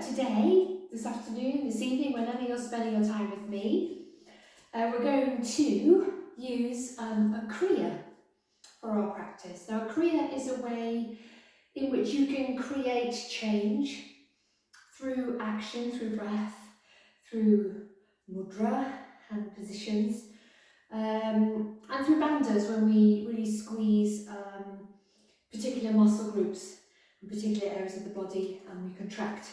today, this afternoon, this evening, whenever you're spending your time with me, we're going to use a Kriya for our practice. Now, a Kriya is a way in which you can create change through action, through breath, through mudra, hand positions, and through bandhas, when we really squeeze particular muscle groups in particular areas of the body, and we contract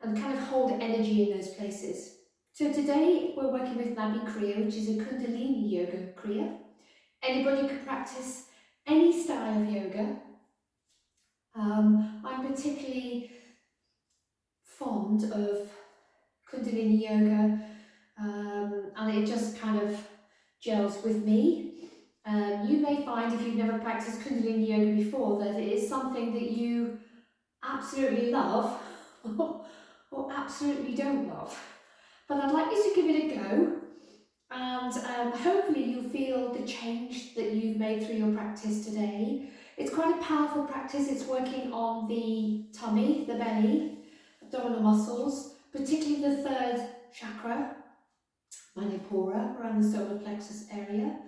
and kind of hold energy in those places. So today we're working with Nabhi Kriya, which is a Kundalini yoga Kriya. Anybody can practice any style of yoga. I'm particularly fond of Kundalini yoga, and it just kind of gels with me. You may find, if you've never practiced Kundalini yoga before, that it is something that you absolutely love or absolutely don't love. But I'd like you to give it a go, and hopefully you'll feel the change that you've made through your practice today. It's quite a powerful practice. It's working on the tummy, the belly, abdominal muscles, particularly the third chakra, manipura, around the solar plexus area.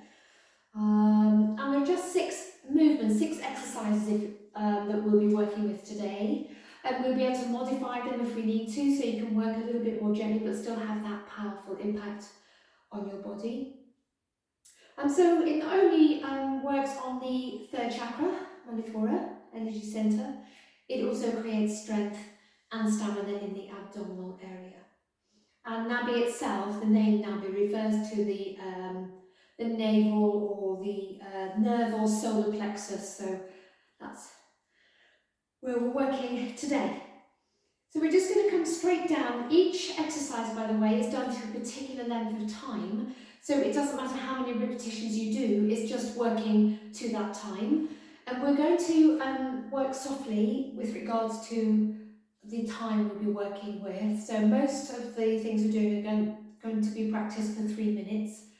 And there are just 6 movements, 6 exercises that we'll be working with today. And we'll be able to modify them if we need to, so you can work a little bit more gently but still have that powerful impact on your body. So it not only works on the third chakra, manipura, energy center, it also creates strength and stamina in the abdominal area. And Nabhi itself, the name Nabhi, refers to the navel or the nerve or solar plexus, so that's where we're working today. So we're just going to come straight down. Each exercise, by the way, is done to a particular length of time, so it doesn't matter how many repetitions you do, it's just working to that time. And we're going to work softly with regards to the time we'll be working with. So most of the things we're doing are going to be practiced for 3 minutes.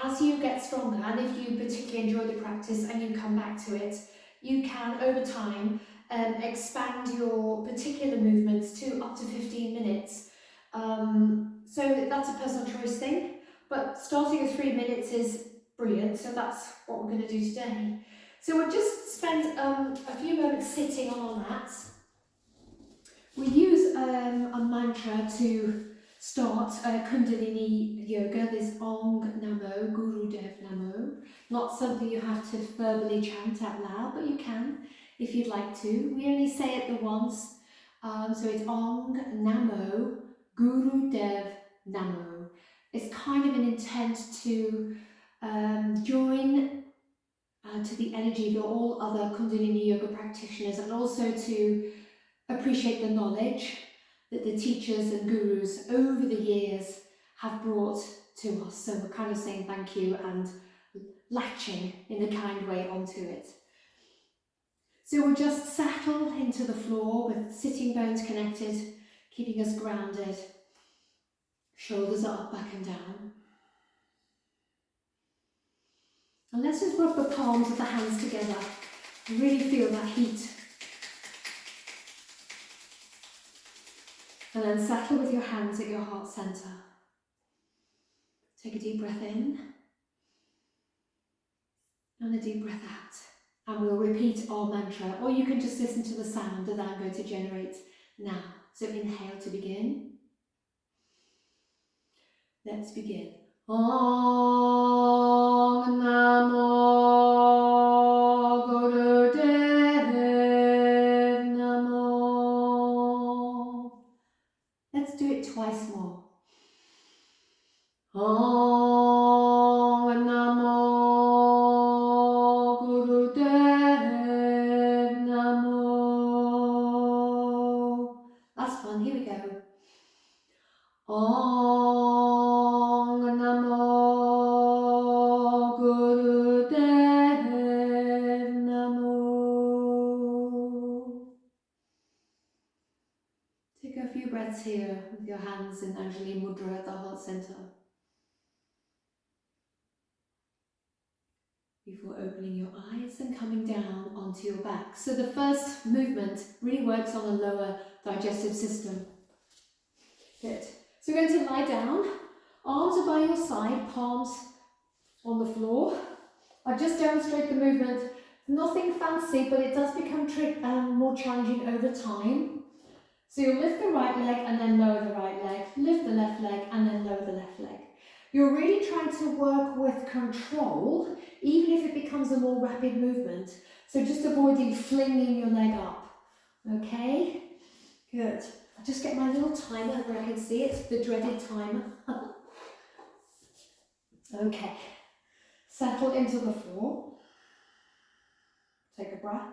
As you get stronger, and if you particularly enjoy the practice and you come back to it, you can, over time, expand your particular movements to up to 15 minutes. So that's a personal choice thing, but starting at 3 minutes is brilliant, so that's what we're going to do today. So we'll just spend a few moments sitting on our mats. We use a mantra to start Kundalini yoga, this Ong Namo, Guru Dev Namo. Not something you have to verbally chant out loud, but you can if you'd like to. We only say it the once, so it's Ong Namo, Guru Dev Namo. It's kind of an intent to join to the energy of all other Kundalini yoga practitioners, and also to appreciate the knowledge that the teachers and gurus over the years have brought to us. So we're kind of saying thank you and latching in a kind way onto it. So we'll just settle into the floor with sitting bones connected, keeping us grounded. Shoulders are up, back and down. And let's just rub the palms of the hands together and really feel that heat. And then settle with your hands at your heart center. Take a deep breath in and a deep breath out. And we'll repeat our mantra, or you can just listen to the sound that I'm going to generate now. So inhale to begin. Let's begin. Om Namo Gurudev Namo. Let's do it twice more. Om Namo Gurudev Namo. Last one, here we go. Om Namo Gurudev Namo. Take a few breaths here with your hands in Anjali Mudra at the heart center, before opening your eyes and coming down onto your back. So the first movement really works on the lower digestive system. Good. So we're going to lie down. Arms are by your side, palms on the floor. I'll just demonstrate the movement. Nothing fancy, but it does become more challenging over time. So you'll lift the right leg and then lower the right leg. Lift the left leg and then lower the left leg. You're really trying to work with control, even if it becomes a more rapid movement. So just avoiding flinging your leg up. Okay? Good. I'll just get my little timer where I can see it, the dreaded timer. Okay. Settle into the floor. Take a breath.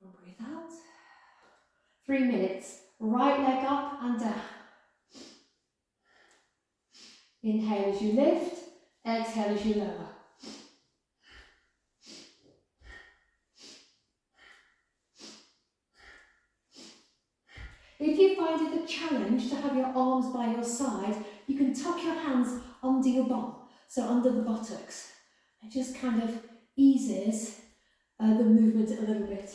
And breathe out. 3 minutes. Right leg up and down. Inhale as you lift. Exhale as you lower. If you find it a challenge to have your arms by your side, you can tuck your hands under your bum, so under the buttocks. It just kind of eases the movement a little bit.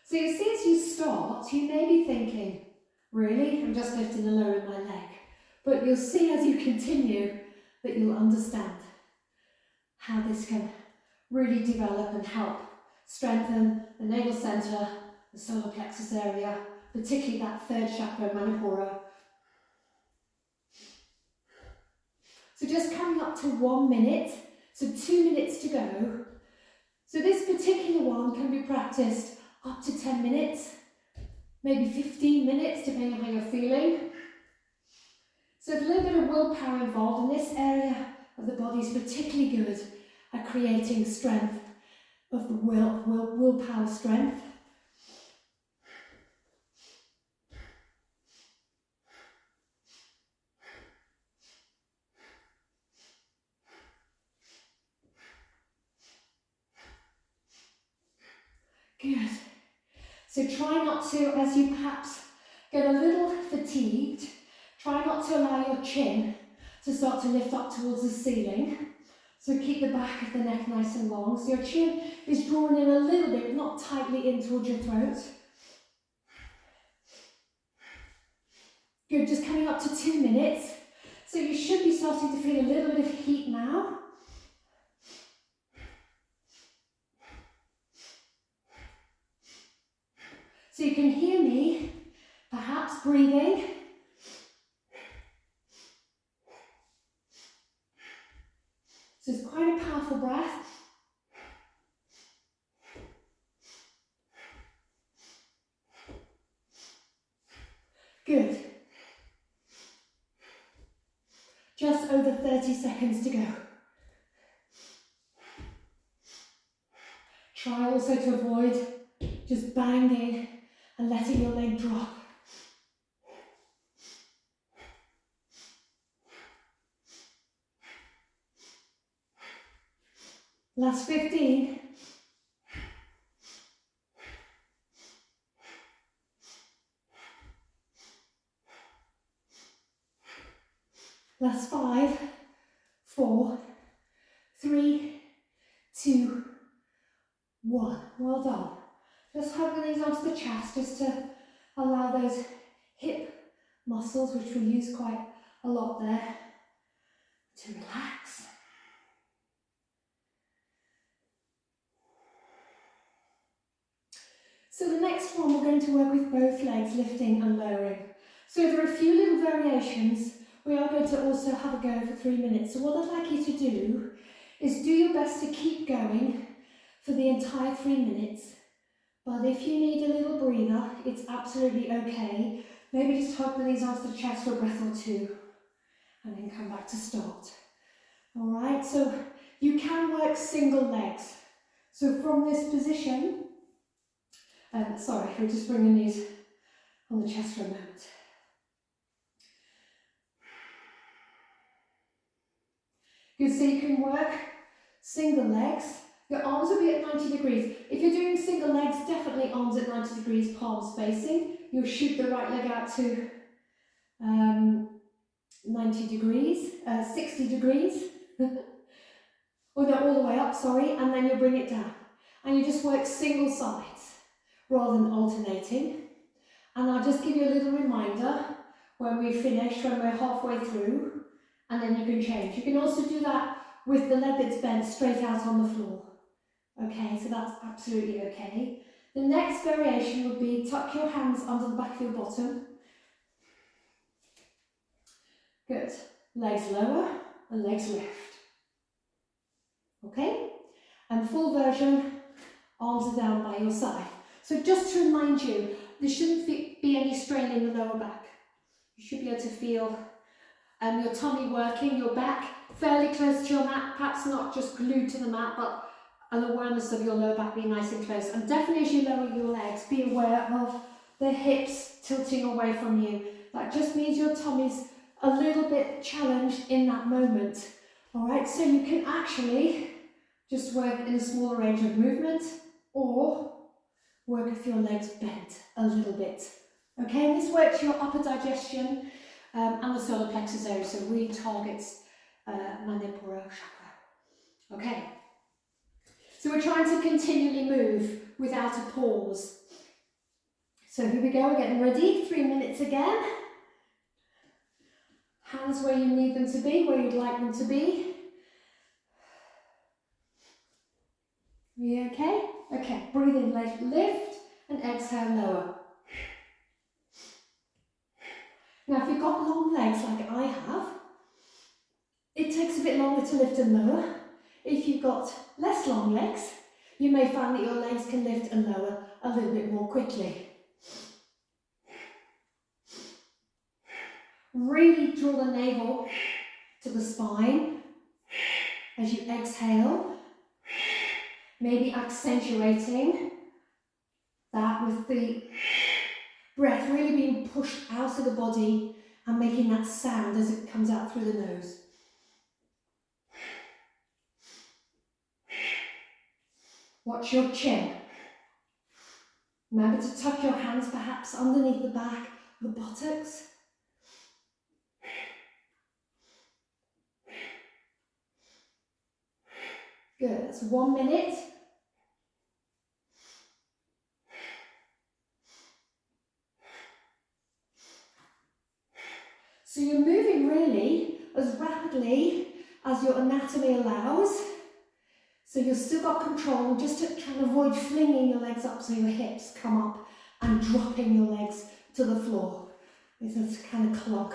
So you see, as you start, you may be thinking, really, I'm just lifting and lowering my leg. But you'll see as you continue that you'll understand how this can really develop and help strengthen the navel centre, the solar plexus area, particularly that third chakra, manipura. So just coming up to 1 minute, so 2 minutes to go. So this particular one can be practiced up to 10 minutes, maybe 15 minutes, depending on how you're feeling. So there's a little bit of willpower involved, and this area of the body is particularly good at creating strength of the willpower strength. Good. So try not to, as you perhaps get a little fatigued, try not to allow your chin to start to lift up towards the ceiling. So keep the back of the neck nice and long. So your chin is drawn in a little bit, but not tightly in towards your throat. Good, just coming up to 2 minutes. So you should be starting to feel a little bit of heat now. So you can hear me, perhaps breathing. So it's quite a powerful breath. Good. Just over 30 seconds to go. Try also to avoid just banging and letting your leg drop. Last 15. Last 5, 4, 3, 2, 1. Well done. Just hug the knees onto the chest just to allow those hip muscles, which we use quite a lot there, to relax. So the next one, we're going to work with both legs, lifting and lowering. So there are a few little variations. We are going to also have a go for 3 minutes. So what I'd like you to do is do your best to keep going for the entire 3 minutes. But if you need a little breather, it's absolutely okay. Maybe just hug the knees onto the chest for a breath or two, and then come back to start. All right, so you can work single legs. So from this position, we'll just bring the knees on the chest for a moment. Good, so you can work single legs. Your arms will be at 90 degrees. If you're doing single legs, definitely arms at 90 degrees, palms facing. You'll shoot the right leg out to 90 degrees, 60 degrees. Or no, all the way up, sorry, and then you'll bring it down. and you just work single sides rather than alternating. And I'll just give you a little reminder when we finish, when we're halfway through, and then you can change. You can also do that with the leg that's bent straight out on the floor. Okay, so that's absolutely okay. The next variation would be tuck your hands under the back of your bottom. Good. Legs lower and legs lift. Okay? And full version, arms are down by your side. So just to remind you, there shouldn't be any strain in the lower back. You should be able to feel your tummy working, your back fairly close to your mat, perhaps not just glued to the mat, but an awareness of your lower back being nice and close. And definitely as you lower your legs, be aware of the hips tilting away from you. That just means your tummy's a little bit challenged in that moment. All right, so you can actually just work in a smaller range of movement or work with your legs bent a little bit. Okay, and this works your upper digestion and the solar plexus area, so really targets manipura chakra. Okay, so we're trying to continually move without a pause. So here we go, we're getting ready, 3 minutes again. Hands where you need them to be, where you'd like them to be. Are you okay? Okay, breathe in, lift, and exhale, lower. Now if you've got long legs like I have, it takes a bit longer to lift and lower. If you've got less long legs, you may find that your legs can lift and lower a little bit more quickly. Really draw the navel to the spine as you exhale, maybe accentuating that with the breath really being pushed out of the body and making that sound as it comes out through the nose. Watch your chin. Remember to tuck your hands perhaps underneath the back, the buttocks. Good, that's 1 minute. So you're moving really as rapidly as your anatomy allows. So you've still got control, just to try and avoid flinging your legs up so your hips come up and dropping your legs to the floor. It's a kind of clog.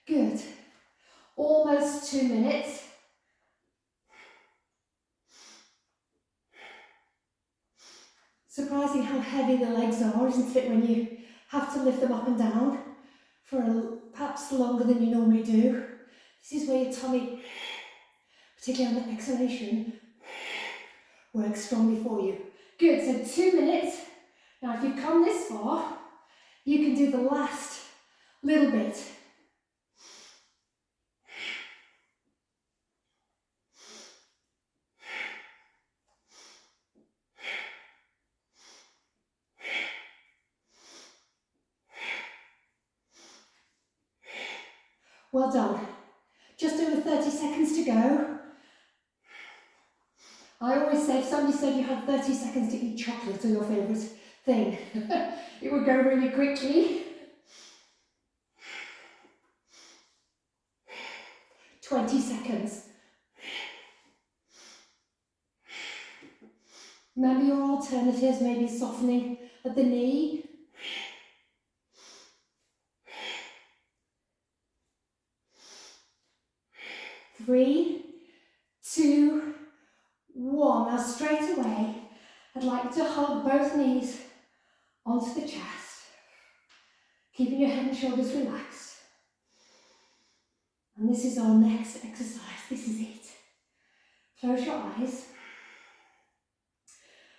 Good. Almost 2 minutes. Surprising how heavy the legs are, isn't it, when you have to lift them up and down for perhaps longer than you normally do. This is where your tummy, particularly on the exhalation, works strongly for you. Good, so 2 minutes. Now if you've come this far, you can do the last little bit. Well done. Just over 30 seconds to go. I always say, if somebody said you had 30 seconds to eat chocolate or your favourite thing, it would go really quickly. 20 seconds. Remember your alternatives, maybe softening at the knee. 3, 2, 1. Now straight away, I'd like you to hug both knees onto the chest, keeping your head and shoulders relaxed. And this is our next exercise. This is it. Close your eyes.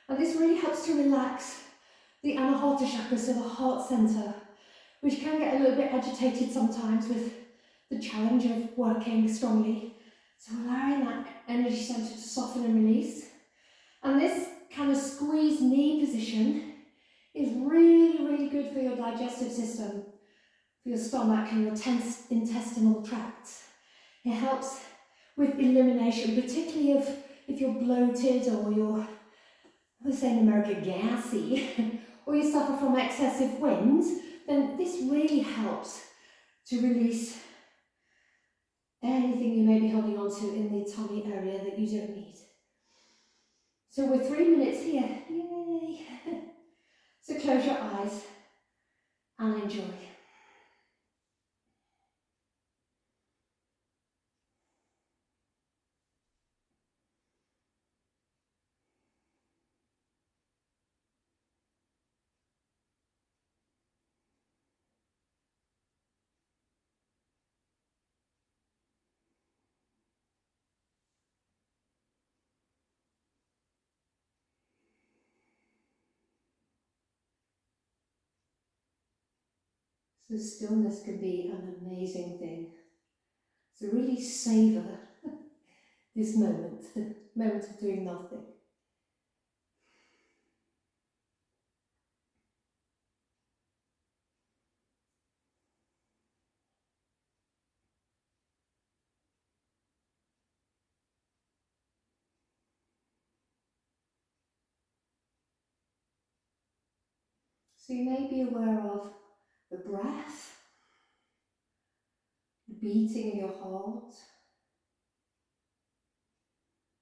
And this really helps to relax the anahata chakra, so the heart center, which can get a little bit agitated sometimes with the challenge of working strongly. So allowing that energy center to soften and release. And this kind of squeeze knee good for your digestive system, for your stomach and your intestinal tract. It helps with elimination, particularly if you're bloated or you're, let's say in America, gassy, or you suffer from excessive wind, then this really helps to release anything you may be holding on to in the tummy area that you don't need. So we're 3 minutes here, yay! So close your eyes and enjoy. So stillness can be an amazing thing. So really savour this moment, the moment of doing nothing. So you may be aware of the breath, the beating in your heart,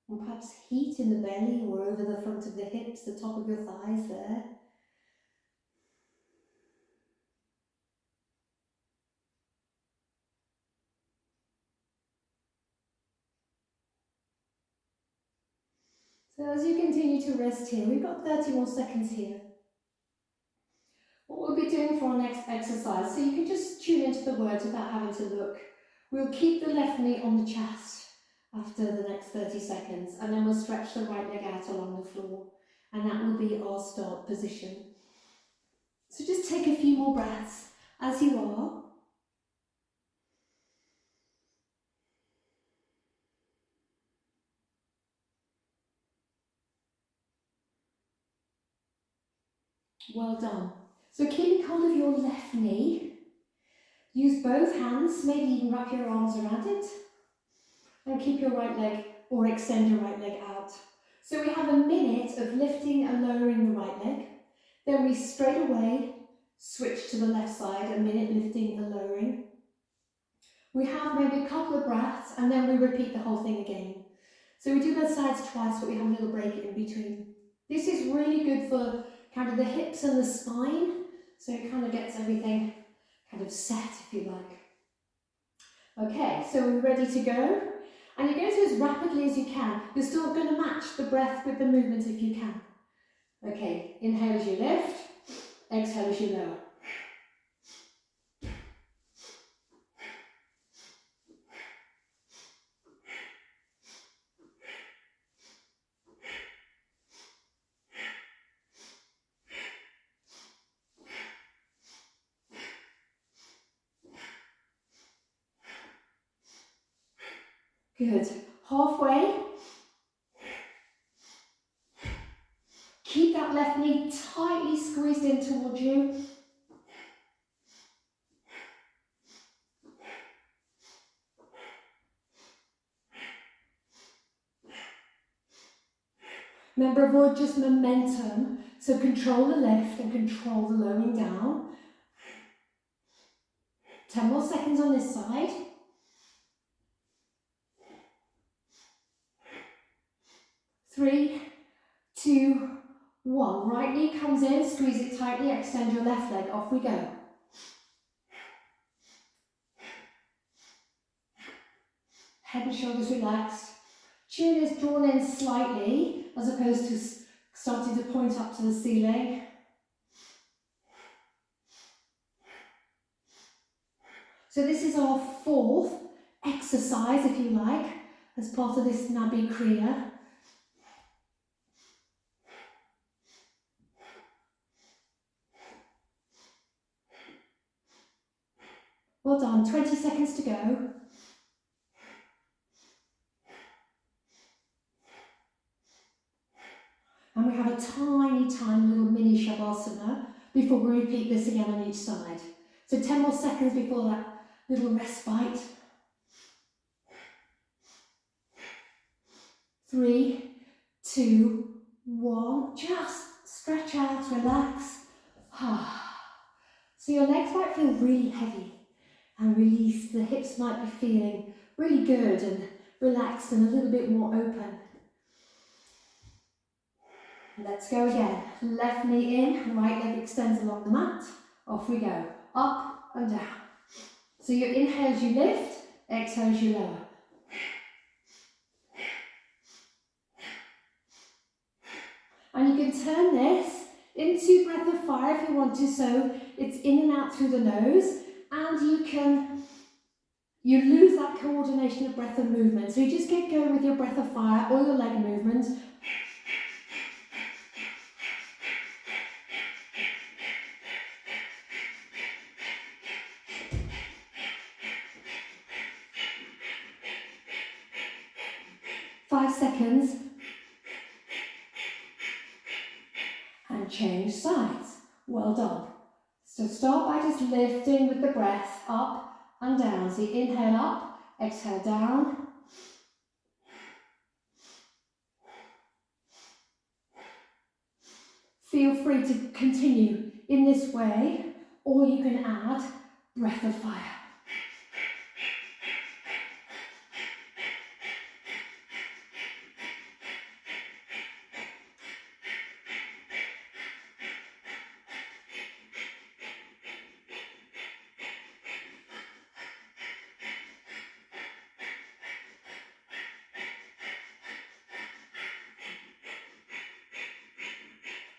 or perhaps heat in the belly or over the front of the hips, the top of your thighs there. So as you continue to rest here, we've got 30 more seconds here. What we'll be doing for our next exercise, so you can just tune into the words without having to look. We'll keep the left knee on the chest after the next 30 seconds, and then we'll stretch the right leg out along the floor, and that will be our start position. So just take a few more breaths as you are. Well done. So keep hold of your left knee. Use both hands, maybe even wrap your arms around it. And keep your right leg, or extend your right leg out. So we have a minute of lifting and lowering the right leg. Then we straight away switch to the left side, a minute lifting and lowering. We have maybe a couple of breaths and then we repeat the whole thing again. So we do both sides twice, but we have a little break in between. This is really good for kind of the hips and the spine. So it kind of gets everything kind of set, if you like. Okay, so we're ready to go. And you're going to do as rapidly as you can. You're still going to match the breath with the movement if you can. Okay, inhale as you lift, exhale as you lower. Good. Halfway. Keep that left knee tightly squeezed in towards you. Remember, avoid just momentum. So control the lift and control the lowering down. 10 more seconds on this side. 3, 2, 1. Right knee comes in, squeeze it tightly, extend your left leg. Off we go. Head and shoulders relaxed. Chin is drawn in slightly as opposed to starting to point up to the ceiling. So this is our fourth exercise, if you like, as part of this Nabhi Kriya. Well done, 20 seconds to go. And we have a tiny, tiny little mini Shavasana before we repeat this again on each side. So 10 more seconds before that little respite. 3, 2, 1. Just stretch out, relax. So your legs might feel really heavy and release. The hips might be feeling really good and relaxed and a little bit more open. Let's go again. Left knee in, right leg extends along the mat. Off we go. Up and down. So your inhale as you lift, exhale as you lower. And you can turn this into breath of fire if you want to, so it's in and out through the nose, and you lose that coordination of breath and movement. So you just get going with your breath of fire or your leg movement. Seconds, and change sides. Well done. So start by just lifting with the breath up and down. So inhale up, exhale down. Feel free to continue in this way, or you can add breath of fire.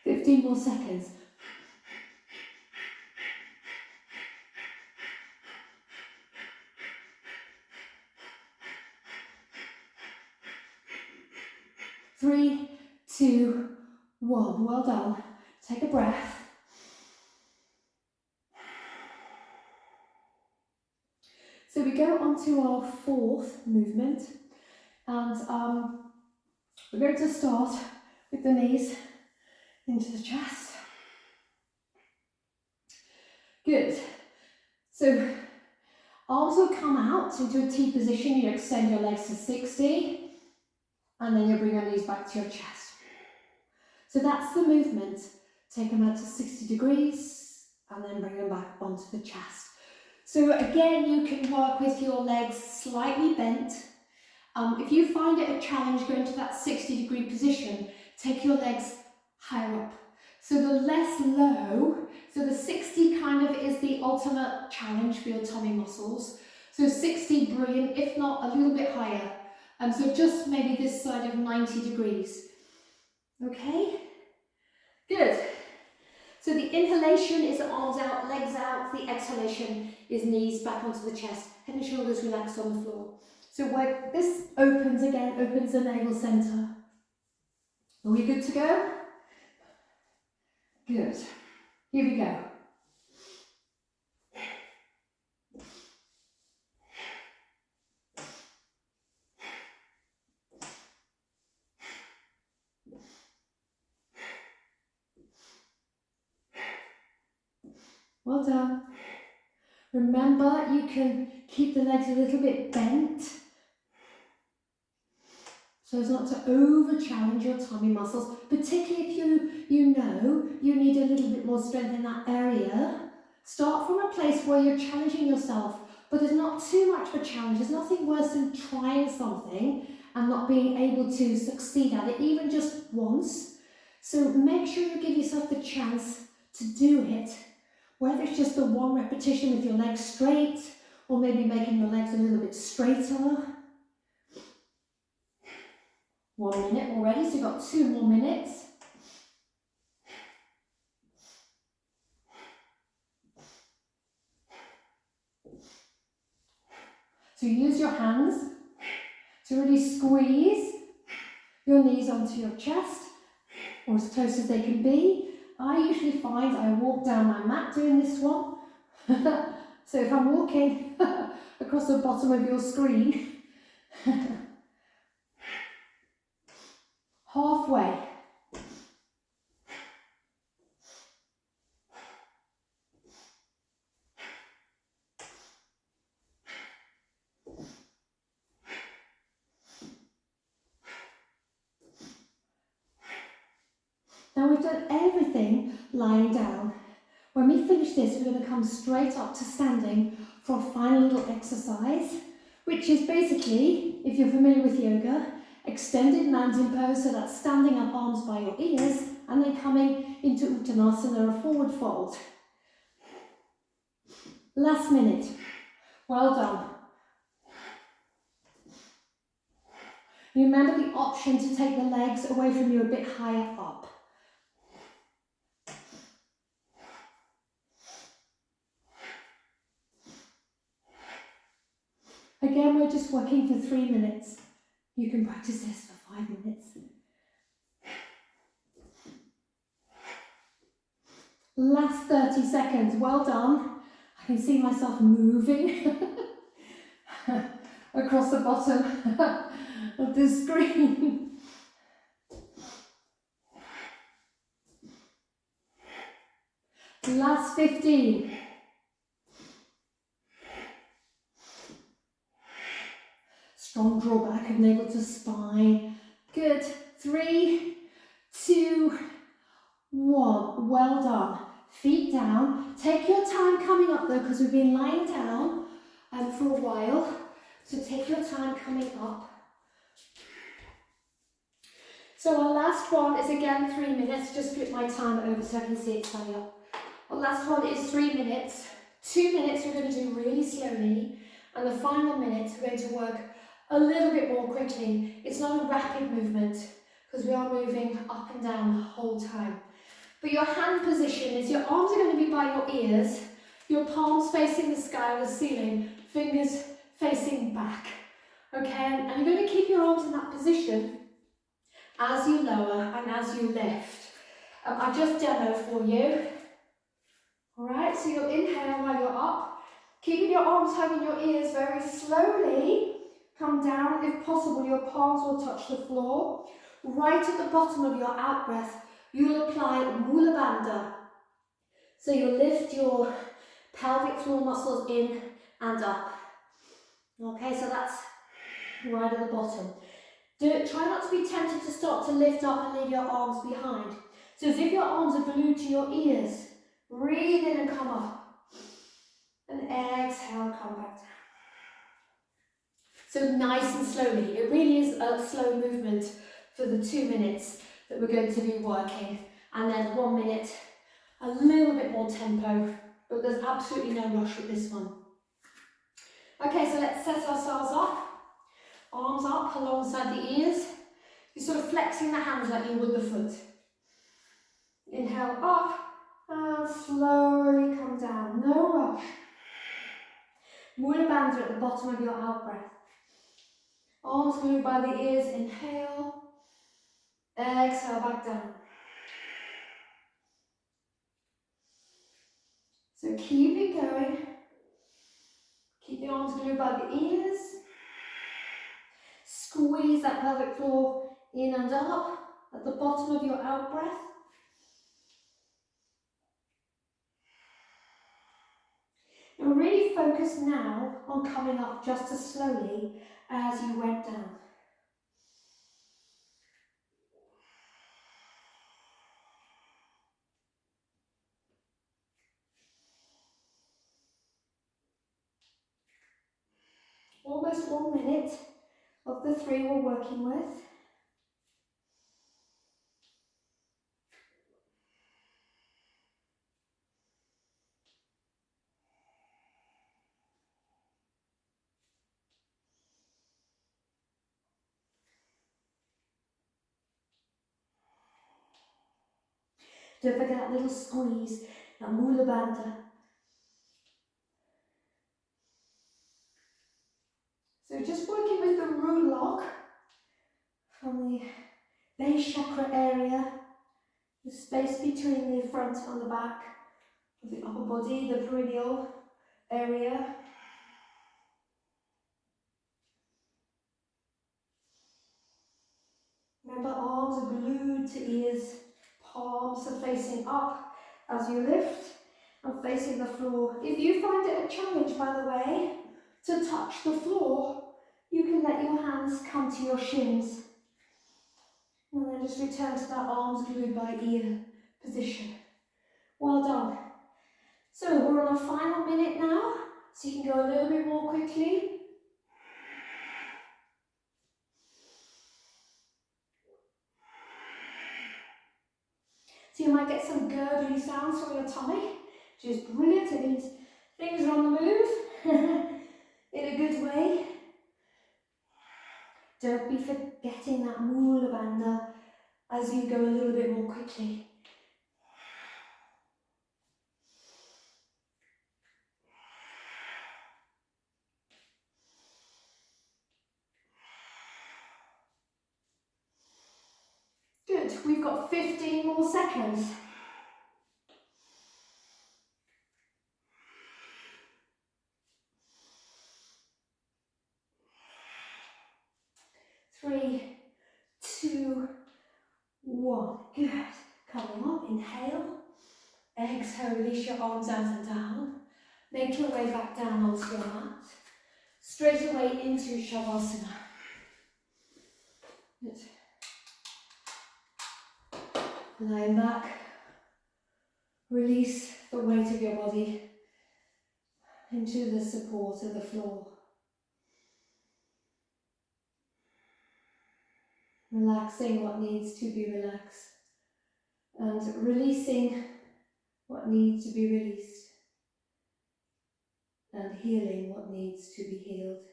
15 more seconds. Three, two, one. Well done. Take a breath. So we go on to our fourth movement, and we're going to start with the knees into the chest. Good. So arms will come out into a T position. You extend your legs to 60, and then you bring your knees back to your chest. So that's the movement. Take them out to 60 degrees, and then bring them back onto the chest. So again, you can work with your legs slightly bent. If you find it a challenge going to that 60-degree position, take your legs higher up. So the less low, so the 60 kind of is the ultimate challenge for your tummy muscles. So 60, brilliant, if not a little bit higher. So just maybe this side of 90 degrees. Okay, good. So the inhalation is arms out, legs out. The exhalation is knees back onto the chest, head and shoulders relaxed on the floor. So where this opens again, opens the navel centre. Are we good to go? Good. Here we go. Well done. Remember, you can keep the legs a little bit bent so as not to over-challenge your tummy muscles, particularly if you know you need a little bit more strength in that area. Start from a place where you're challenging yourself, but there's not too much of a challenge. There's nothing worse than trying something and not being able to succeed at it, even just once. So make sure you give yourself the chance to do it. Whether it's just the one repetition with your legs straight, or maybe making your legs a little bit straighter. 1 minute already, so you've got 2 more minutes. So use your hands to really squeeze your knees onto your chest, or as close as they can be. I usually find I walk down my mat doing this one. So if I'm walking across the bottom of your screen, halfway. done everything lying down. When we finish this, we're going to come straight up to standing for a final little exercise, which is basically, if you're familiar with yoga, extended mountain pose, so that's standing up, arms by your ears, and then coming into Uttanasana, a forward fold. Last minute. Well done. Remember the option to take the legs away from you a bit higher up. Again, we're just working for 3 minutes. You can practice this for 5 minutes. Last 30 seconds, well done. I can see myself moving across the bottom of the screen. Last 15. Strong draw back of navel to spine. Good. 3, 2, 1. Well done. Feet down. Take your time coming up though, because we've been lying down for a while. So take your time coming up. So our last one is again 3 minutes. Just flip my timer over so I can see it standing up. Our last one is 3 minutes. 2 minutes we're going to do really slowly. And the final minute we're going to work a little bit more quickly. It's not a rapid movement because we are moving up and down the whole time. But your hand position is your arms are going to be by your ears, your palms facing the sky or the ceiling, fingers facing back. Okay, and you're going to keep your arms in that position as you lower and as you lift. I've just demoed for you. Alright, so you'll inhale while you're up, keeping your arms hugging your ears very slowly. Come down, if possible, your palms will touch the floor. Right at the bottom of your out breath, you'll apply Mula Bandha. So you'll lift your pelvic floor muscles in and up. Okay, so that's right at the bottom. Try not to be tempted to start to lift up and leave your arms behind. So as if your arms are glued to your ears. Breathe in and come up. And exhale, come back down. So nice and slowly. It really is a slow movement for the 2 minutes that we're going to be working. And then 1 minute, a little bit more tempo, but there's absolutely no rush with this one. Okay, so let's set ourselves up. Arms up alongside the ears. You're sort of flexing the hands like you would the foot. Inhale up and slowly come down. No rush. Mula Bandha at the bottom of your out breath. Arms glued by the ears. Inhale. Exhale back down. So keep it going. Keep the arms glued by the ears. Squeeze that pelvic floor in and up at the bottom of your out breath. And really focus now on coming up just as slowly as you went down. Almost 1 minute of the 3 we're working with. Don't forget that little squeeze, that Mula Bandha. So just working with the root lock from the base chakra area, the space between the front and the back of the upper body, the perineal area. Remember, arms are glued to ears, palms are facing up as you lift and facing the floor. If you find it a challenge, by the way, to touch the floor, you can let your hands come to your shins. And then just return to that arms glued by ear position. Well done. So we're on a final minute now, so you can go a little bit more quickly. So you might get some gurgly sounds from your tummy, which is brilliant. It means things are on the move in a good way. Don't be forgetting that mula bandha as you go a little bit more quickly. Good, we've got 15 more seconds. 3, 2, 1. Good. Coming up, inhale. Exhale, release your arms out and down. Make your way back down onto your mat. Straight away into Shavasana. Good. Lying back. Release the weight of your body into the support of the floor. Relaxing what needs to be relaxed and releasing what needs to be released and healing what needs to be healed.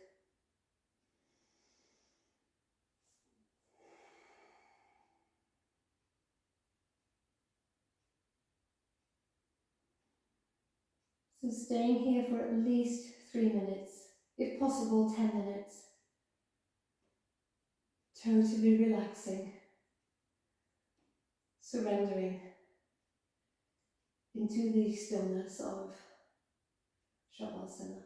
So staying here for at least 3 minutes, if possible 10 minutes. Totally relaxing, surrendering into the stillness of Shavasana.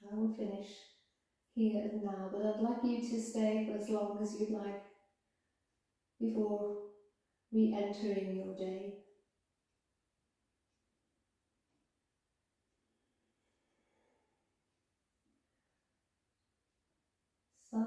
I will finish here and now, but I'd like you to stay for as long as you'd like before re-entering your day. Sa